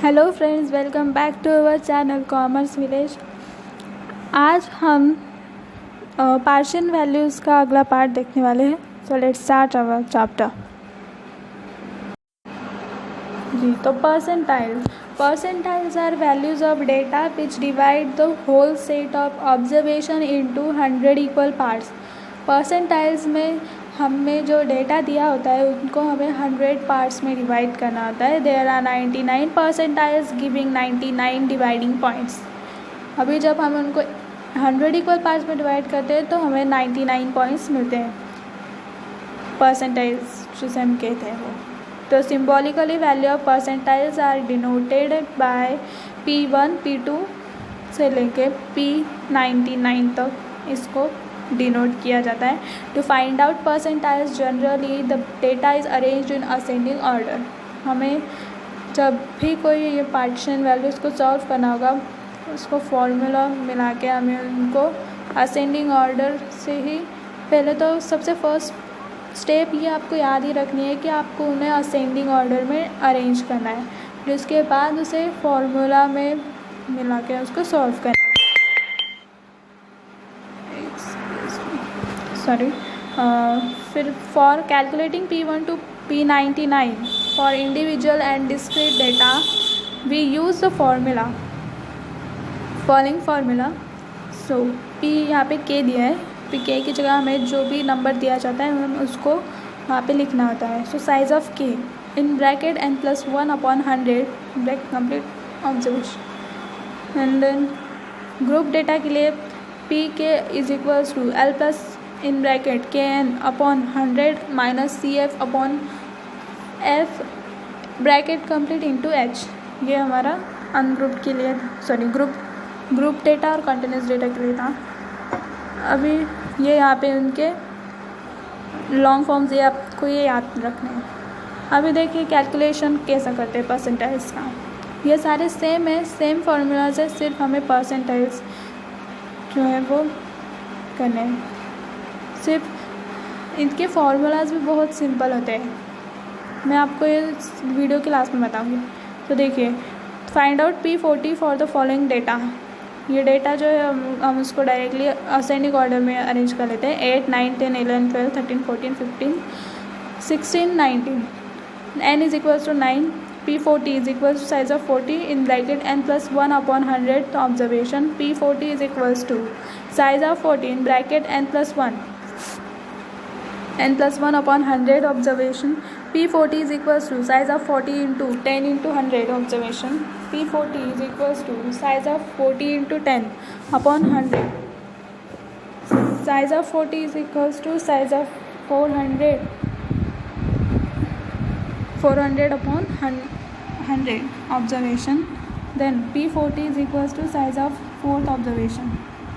Hello friends, welcome back to our channel commerce village. आज हम partial values का अगला पार्ट देखने वाले हैं। So let's start our chapter. जी, तो percentiles are values of data which divide the whole set of observation into 100 equal parts. Percentiles में हमें जो डेटा दिया होता है उनको हमें 100 पार्ट्स में डिवाइड करना होता है। There are 99 percentiles giving 99 dividing points. अभी जब हम उनको 100 इक्वल पार्ट्स में डिवाइड करते हैं तो हमें 99 पॉइंट्स मिलते हैं, परसेंटाइल्स जिसे हम कहते हैं वो। तो symbolically value of percentiles are denoted by P1 P2 से लेके P99 तक इसको डिनोट किया जाता है। To find out percentiles generally the data is arranged in ascending order. हमें जब भी कोई ये पार्टीशन वैल्यूज़ को सॉल्व करना होगा उसको फॉर्मूला मिला के हमें उनको असेंडिंग ऑर्डर से ही पहले तो सबसे फर्स्ट स्टेप ये आपको याद ही रखनी है कि आपको उन्हें असेंडिंग ऑर्डर में अरेंज करना है, फिर उसके बाद उसे फॉर्मूला में मिला के उसको सॉल्व करना है। फिर for calculating P1 to P99 for individual and discrete data we use the formula following formula. So P यहाँ पे K दिया है, P K की जगह हमें जो भी नंबर दिया जाता है हमें उसको वहाँ पे लिखना होता है। So size of K in bracket n+1/100 bracket complete observation. And then group data के लिए Pk is equals to L plus in bracket KN/100 minus CF upon F bracket complete into H। ये हमारा ungroup के लिए group data और continuous data के लिए था। अभी ये यहाँ पे उनके लॉन्ग फॉर्म्स ये आपको ये याद रखने हैं। अभी देखिए कैलकुलेशन कैसा करते हैं परसेंटाइल्स का। ये सारे सेम है, सेम फार्मूलाज है, सिर्फ हमें परसेंटाइल्स जो है वो करने हैं। सिर्फ इनके फार्मूलाज भी बहुत सिंपल होते हैं, मैं आपको ये वीडियो के लास्ट में बताऊंगी। तो देखिए, find out P40 for the following data. ये डेटा जो है हम उसको डायरेक्टली असेंडिंग ऑर्डर में अरेंज कर लेते हैं। 8, 9, 10, 11, 12, 13, 14, 15, 16, 19। n is equals to 9। P40 is equals to size of 40 in bracket n+1/100 observation. P40 is equals to size of 40 in bracket n+1/100 observation. P40 is equals to size of 40 into 10 into 100 observation. P40 is equals to size of 40 into 10 upon 100. Size of 40 is equals to size of 400 upon 100 observation. Then P40 is equals to size of 4th observation.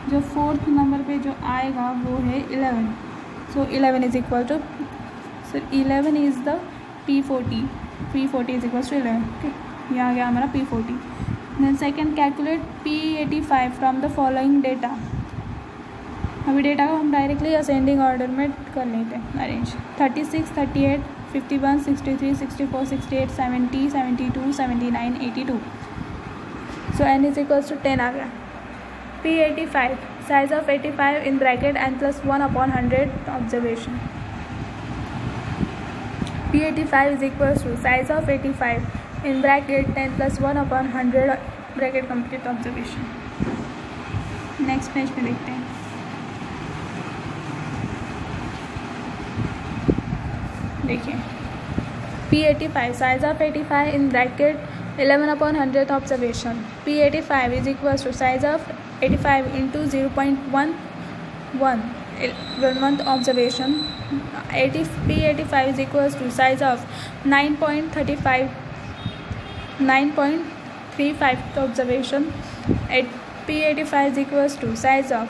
जो 4th number पे जो आएगा वो है 11. So 11 is equal to, so 11 is the P40. P40 is equals to 11. Okay, ये आ गया हमारा P40. Then second calculate P85 from the following data. अभी डेटा को हम डायरेक्टली असेंडिंग ऑर्डर में कर लेते हैं arrange. 36, 38, 51, 63, 64, 68, 70, 72, 79, 82. So n is equals to 10 आ गया। P85 size of 85 in bracket n+1/100 observation. P85 is equals to size of 85 in bracket 10+1/100 bracket complete observation. Next page पे देखते हैं। देखिए P85 size of 85 in bracket 11/100 observation. P85 is equals to size of 85 into 0.11 1 observation. P85 is equals to size of 9.35 observation. P85 is equals to size of,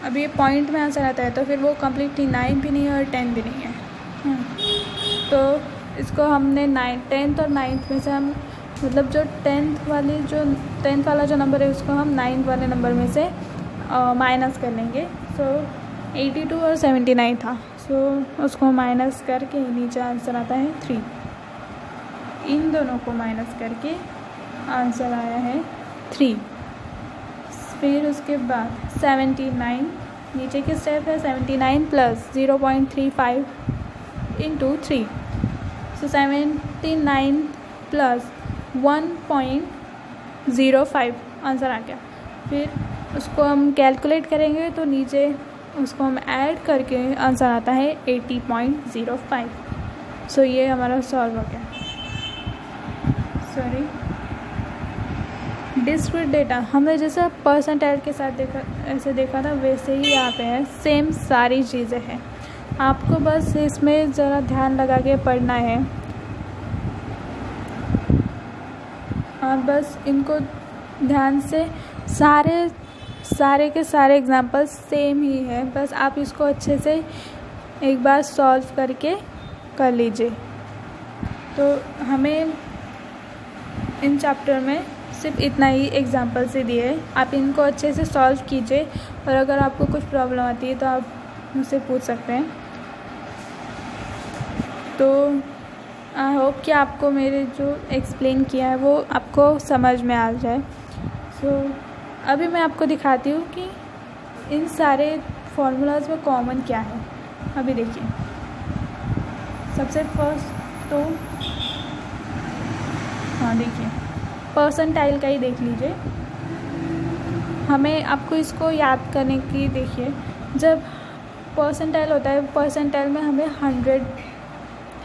अभी ये point में answer आता है तो फिर वो कम्प्लीटली 9 भी नहीं है और 10 भी नहीं है। तो इसको हमने 10th और 9th में से हम मतलब जो 10th वाला जो नंबर है उसको हम 9th वाले नंबर में से माइनस कर लेंगे। सो 82 और 79 था, सो उसको माइनस करके नीचे आंसर आता है 3। इन दोनों को माइनस करके आंसर आया है 3। फिर उसके बाद 79, नीचे की स्टेप है 79 प्लस 0.35 इंटू 3, सो 79 प्लस 1.05 आंसर आ गया। फिर उसको हम कैलकुलेट करेंगे तो नीचे उसको हम ऐड करके आंसर आता है 80.05। सो ये हमारा सॉल्व हो गया। सॉरी, डिस्क्रीट डेटा हमने जैसा परसेंटाइल के साथ ऐसे देखा था, वैसे ही यहाँ पे है, सेम सारी चीज़ें हैं। आपको बस इसमें ज़रा ध्यान लगा के पढ़ना है। आप बस इनको ध्यान से, सारे के सारे एग्जाम्पल्स सेम ही है, बस आप इसको अच्छे से एक बार सॉल्व करके कर लीजिए। तो हमें इन चैप्टर में सिर्फ इतना ही एग्जाम्पल से दिए हैं, आप इनको अच्छे से सॉल्व कीजिए। और अगर आपको कुछ प्रॉब्लम आती है तो आप मुझसे पूछ सकते हैं। तो आई होप कि आपको मेरे जो एक्सप्लेन किया है वो आपको समझ में आ जाए। सो अभी मैं आपको दिखाती हूँ कि इन सारे फार्मूलाज में कॉमन क्या है। अभी देखिए, सबसे फर्स्ट तो हाँ देखिए, परसेंटाइल का ही देख लीजिए। हमें आपको इसको याद करने की, देखिए जब परसेंटाइल होता है, परसेंटाइल में हमें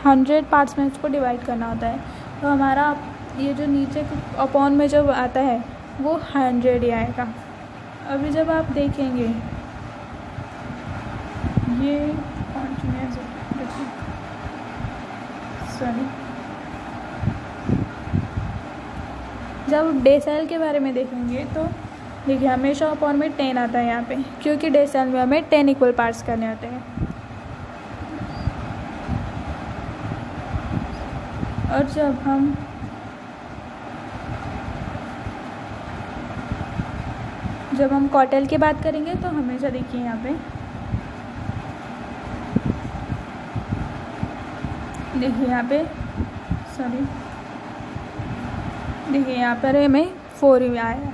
100 पार्ट्स में इसको डिवाइड करना होता है। तो हमारा ये जो नीचे अपॉन में जो आता है वो 100 ही आएगा। अभी जब आप देखेंगे ये सॉरी, जब डेसिमल के बारे में देखेंगे तो देखिए हमेशा अपॉन में 10 आता है यहाँ पे, क्योंकि डेसिमल में हमें 10 इक्वल पार्ट्स करने होते हैं। और जब हम क्वार्टाइल की बात करेंगे तो हमेशा देखिए यहाँ पे, देखिए यहाँ पे सॉरी, देखिए यहाँ पर हमें 4 ही आया है।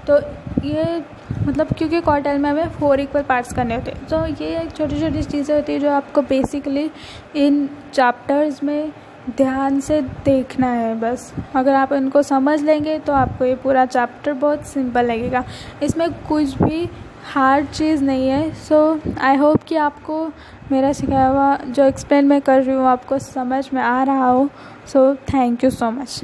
तो ये मतलब क्योंकि क्वार्टाइल में हमें 4 इक्वल पार्ट्स करने होते हैं। तो ये एक छोटी छोटी चीज़ें होती है जो आपको बेसिकली इन चैप्टर्स में ध्यान से देखना है। बस अगर आप इनको समझ लेंगे तो आपको ये पूरा चैप्टर बहुत सिंपल लगेगा, इसमें कुछ भी हार्ड चीज़ नहीं है। सो आई होप कि आपको मेरा सिखाया हुआ जो एक्सप्लेन मैं कर रही हूँ आपको समझ में आ रहा हो। So thank you so much.